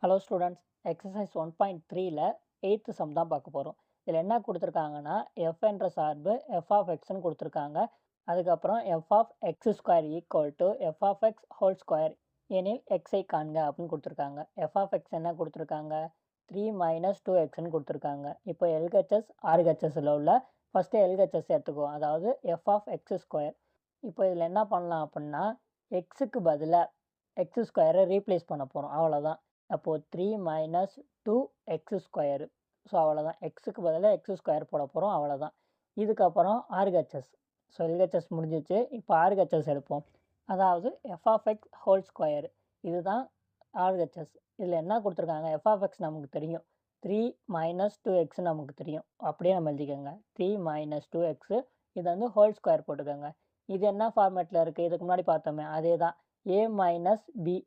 Hello students, exercise 1.3ல 8th sum தான் பார்க்க போகிறோம். இதில் என்ன கொடுத்துருக்காங்கன்னா, எஃப் என்ற சார்பு எஃப் ஆஃப் எக்ஸ்ன்னு கொடுத்துருக்காங்க. அதுக்கப்புறம் f of x square equal to f of x whole square எனில் எக்ஸை காண்க அப்படின்னு கொடுத்துருக்காங்க. எஃப் ஆஃப் எக்ஸ் என்ன கொடுத்துருக்காங்க, 3 மைனஸ் 2xன்னு கொடுத்துருக்காங்க. இப்போ எல்ஹெச்எஸ் ஆர்ஹெச்எஸ்ல உள்ள ஃபஸ்ட்டு எல்ஹெச்எஸ் எடுத்துக்குவோம், அதாவது எஃப் ஆஃப் எக்ஸ் ஸ்கொயர். இப்போ இதில் என்ன பண்ணலாம் அப்படின்னா, எக்ஸுக்கு பதிலாக எக்ஸ் ஸ்கொயரை ரீப்ளேஸ் பண்ண போகிறோம், அவ்வளோதான். அப்போது 3 மைனஸ் 2x ஸ்கொயரு. ஸோ அவ்வளோதான், எக்ஸுக்கு பதிலாக எக்ஸ் ஸ்கொயர் போட போகிறோம், அவ்வளோதான். இதுக்கப்புறம் ஆர்ஹெச்எஸ். ஸோ எல்ஹெச்எஸ் முடிஞ்சிச்சு, இப்போ ஆர்ஹெச்எஸ் எடுப்போம். அதாவது f of x whole square, இதுதான் ஆர்ஹெச்எஸ். இதில் என்ன கொடுத்துருக்காங்க, எஃப் ஆஃப் எக்ஸ் நமக்கு தெரியும், 3 மைனஸ் 2x நமக்கு தெரியும். அப்படியே நம்ம எழுதிக்கோங்க, 3 மைனஸ் 2x. இது வந்து ஹோல் ஸ்கொயர் போட்டுக்கோங்க. இது என்ன ஃபார்மேட்டில் இருக்குது, இதுக்கு முன்னாடி பார்த்தோமே அதே தான், a மைனஸ் பி.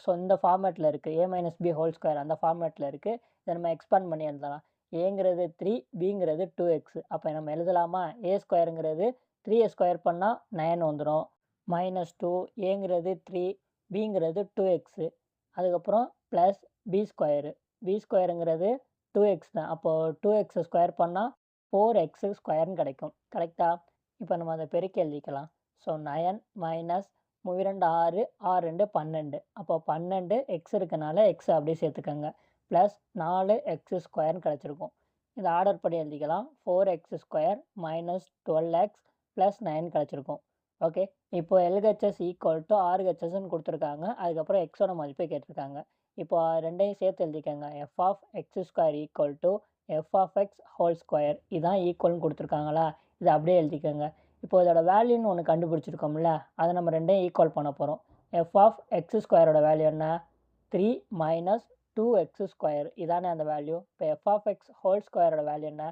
ஸோ இந்த ஃபார்மேட்டில் இருக்குது, a minus b whole square அந்த ஃபார்மேட்டில் இருக்குது. இதை நம்ம எக்ஸ்பேண்ட் பண்ணி எழுதலாம். ஏங்கிறது 3, பிங்கிறது 2x. அப்போ நம்ம எழுதலாமா, ஏ ஸ்கொயருங்கிறது 3 ஸ்கொயர் பண்ணால் 9 வந்துடும், மைனஸ் 2, ஏங்கிறது 3, பிங்கிறது 2x. அதுக்கப்புறம் ப்ளஸ் பி ஸ்கொயரு. பி ஸ்கொயருங்கிறது 2x தான். அப்போது 2x ஸ்கொயர் பண்ணால் 4x ஸ்கொயர்னு கிடைக்கும். கரெக்டாக? இப்போ நம்ம அதை பெருக்கி எழுதிக்கலாம். So 9 minus 2 6, 6 2 12. அப்போ 12 எக்ஸ் இருக்கனால எக்ஸ் அப்படியே சேர்த்துக்கோங்க. ப்ளஸ் 4x ஸ்கொயர்னு கிடச்சிருக்கும். இந்த ஆர்டர் படி எழுதிக்கலாம். 4x square minus 12x plus 9 கிடச்சிருக்கும். ஓகே, இப்போ எல்ஹெச்எஸ் ஈக்குவல் டு ஆர்ஹெச்எஸ்ன்னு கொடுத்துருக்காங்க. அதுக்கப்புறம் எக்ஸோட மதிப்பை கேட்டிருக்காங்க. இப்போ ரெண்டையும் சேர்த்து எழுதிக்கோங்க. F of x square equal to f of x whole square. இதான் ஈக்குவல்னு கொடுத்துருக்காங்களா, இதை அப்படியே எழுதிக்கோங்க. இப்போ இதோட வேல்யூன்னு ஒன்று கண்டுபிடிச்சிருக்கோம்ல, அதை நம்ம ரெண்டையும் ஈக்குவல் பண்ண போகிறோம். எஃப் ஆஃப் எக்ஸ் ஸ்கொயரோட வேல்யூ என்ன, 3 மைனஸ் 2x ஸ்கொயர். இதானே அந்த வேல்யூ. இப்போ எஃப் ஆஃப் எக்ஸ் ஹோல் ஸ்கொயரோட வேல்யூ என்ன,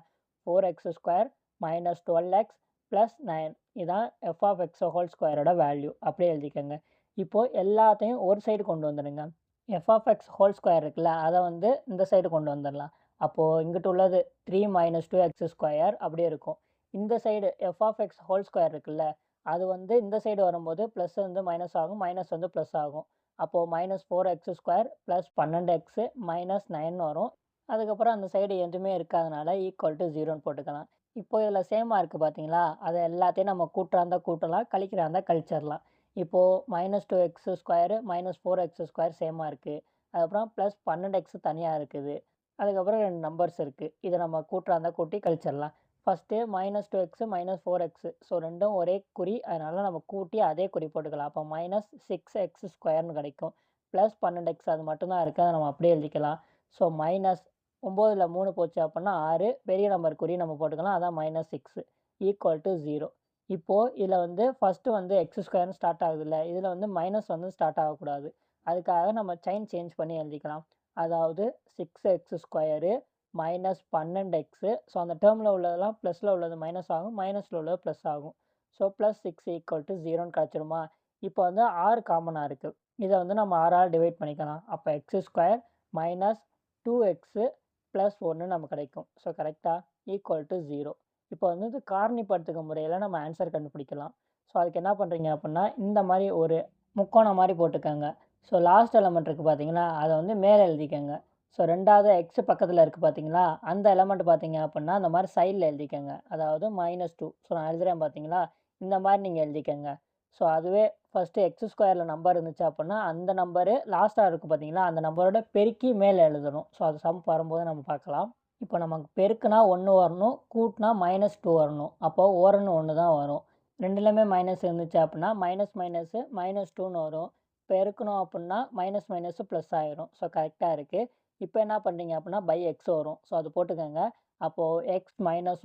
4x square minus 12x plus 9. இதான் எஃப் ஆஃப் எக்ஸ் ஹோல் ஸ்கொயரோட வேல்யூ. அப்படியே எழுதிக்கோங்க. இப்போது எல்லாத்தையும் ஒரு சைடு கொண்டு வந்துடுங்க. F of x whole square இருக்குல்ல, அதை வந்து இந்த சைடு கொண்டு வந்துடலாம். அப்போது இங்கிட்ட உள்ளது 3 மைனஸ் 2x ஸ்கொயர் அப்படியே இருக்கும். இந்த side f of x whole square இருக்குல்ல, அது வந்து இந்த சைடு வரும்போது ப்ளஸ் வந்து மைனஸ் ஆகும், மைனஸ் வந்து ப்ளஸ் ஆகும். அப்போது minus 4x square plus 12x minus 9 வரும். அதுக்கப்புறம் அந்த சைடு எதுவுமே இருக்காதனால ஈக்குவல் டு 0ன்னு போட்டுக்கலாம். இப்போ இதில் சேமாக இருக்குது பார்த்தீங்களா, அதை எல்லாத்தையும் நம்ம கூட்டுறாந்தா கூட்டலாம், கழிக்கிறாந்தா கழிச்சிடலாம். இப்போது minus 2x square minus 4x square சேமாக இருக்குது. அதுக்கப்புறம் ப்ளஸ் 12x தனியாக இருக்குது. அதுக்கப்புறம் 2 நம்பர்ஸ் இருக்குது, இதை நம்ம கூட்டுறாந்தா கூட்டி கழிச்சிடலாம். First minus 2x minus 4x. So ரெண்டும் ஒரே குறி, அதனால் நம்ம கூட்டி அதே குறி போட்டுக்கலாம். அப்போ மைனஸ் 6x ஸ்கொயர்னு கிடைக்கும். ப்ளஸ் 12x அது மட்டும்தான் இருக்குது, அதை நம்ம அப்படியே எழுதிக்கலாம். ஸோ மைனஸ் 9ல் 3 போச்சு அப்படின்னா 6, பெரிய நம்பர் குறி நம்ம போட்டுக்கலாம், அதான் மைனஸ் 6 ஈக்குவல் டு 0. இப்போது இதில் வந்து ஃபஸ்ட்டு வந்து எக்ஸ் ஸ்கொயர்னு ஸ்டார்ட் ஆகுதுல்ல, இதில் வந்து மைனஸ் வந்து ஸ்டார்ட் ஆகக்கூடாது. அதுக்காக நம்ம சைன் சேஞ்ச் பண்ணி எழுதிக்கலாம். அதாவது 6x square minus 12x. So அந்த டேர்மில் உள்ளதெல்லாம் ப்ளஸில் உள்ளது மைனஸ் ஆகும், மைனஸில் உள்ளது ப்ளஸ் ஆகும். ஸோ ப்ளஸ் 6 ஈக்குவல் டு 0ன்னு கிடச்சிருமா. இப்போ வந்து 6 காமனாக இருக்குது, இதை வந்து நம்ம 6ஆல் டிவைட் பண்ணிக்கலாம். அப்போ X square minus 2x plus 1 நமக்கு கிடைக்கும். ஸோ கரெக்டாக ஈக்குவல் டு 0. இப்போ வந்து இது காரணிப்படுத்துக முறையில் நம்ம ஆன்சர் கண்டுபிடிக்கலாம். ஸோ அதுக்கு என்ன பண்ணுறீங்க அப்படின்னா, இந்த மாதிரி ஒரு முக்கோணம் மாதிரி போட்டுக்கோங்க. ஸோ லாஸ்ட் எலமெண்ட் இருக்குது பார்த்தீங்களா, அதை வந்து மேலே எழுதிக்கோங்க. ஸோ ரெண்டாவது எக்ஸ் பக்கத்தில் இருக்குது பார்த்தீங்களா, அந்த எலமெண்ட் பார்த்தீங்க அப்படின்னா அந்த மாதிரி சைடில் எழுதிக்கோங்க, அதாவது -2. ஸோ நான் எழுதுகிறேன் பார்த்தீங்களா, இந்த மாதிரி நீங்கள் எழுதிக்கோங்க. ஸோ அதுவே ஃபஸ்ட்டு எக்ஸ் ஸ்கொயரில் நம்பர் இருந்துச்சு அப்படின்னா அந்த நம்பரு லாஸ்ட்டாக இருக்குது பார்த்தீங்களா, அந்த நம்பரோட பெருக்கி மேலே எழுதணும். ஸோ அது சம் வரும்போது நம்ம பார்க்கலாம். இப்போ நமக்கு பெருக்குனா 1 வரணும், கூட்டினா -2 வரணும். அப்போது ஓரன்னு 1 தான் வரும். ரெண்டுலேயுமே மைனஸ் இருந்துச்சு அப்படின்னா மைனஸ் மைனஸு -2ன்னு வரும். பெருக்கணும் அப்படின்னா மைனஸ் மைனஸு ப்ளஸ் ஆயிரும். ஸோ கரெக்டாக இருக்குது. இப்போ என்ன பண்ணுறீங்க அப்படின்னா பை எக்ஸ் வரும். ஸோ அது போட்டுக்கோங்க. அப்போது எக்ஸ் மைனஸ்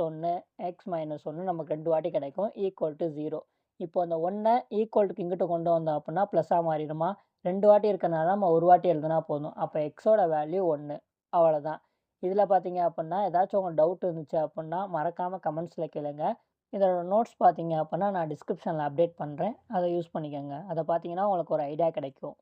1 நமக்கு 2 வாட்டி கிடைக்கும், ஈக்குவல் டு 0. இப்போ அந்த 1 ஈக்குவல்ட்டுக்கு இங்கிட்ட கொண்டு வந்தோம் அப்படின்னா ப்ளஸ்ஸாக மாறிடுமா. 2 வாட்டி இருக்கிறனால நம்ம ஒரு வாட்டி எழுதுனா போதும். அப்போ எக்ஸோட வேல்யூ 1, அவ்வளோதான். இதில் பார்த்தீங்க அப்படின்னா ஏதாச்சும் உங்களுக்கு டவுட் இருந்துச்சு அப்படின்னா மறக்காமல் கமெண்ட்ஸில் கேளுங்க. இதோட நோட்ஸ் பார்த்தீங்க அப்படின்னா நான் டிஸ்கிரிப்ஷனில் அப்டேட் பண்ணுறேன், அதை யூஸ் பண்ணிக்கோங்க. அதை பார்த்தீங்கன்னா உங்களுக்கு ஒரு ஐடியா கிடைக்கும்.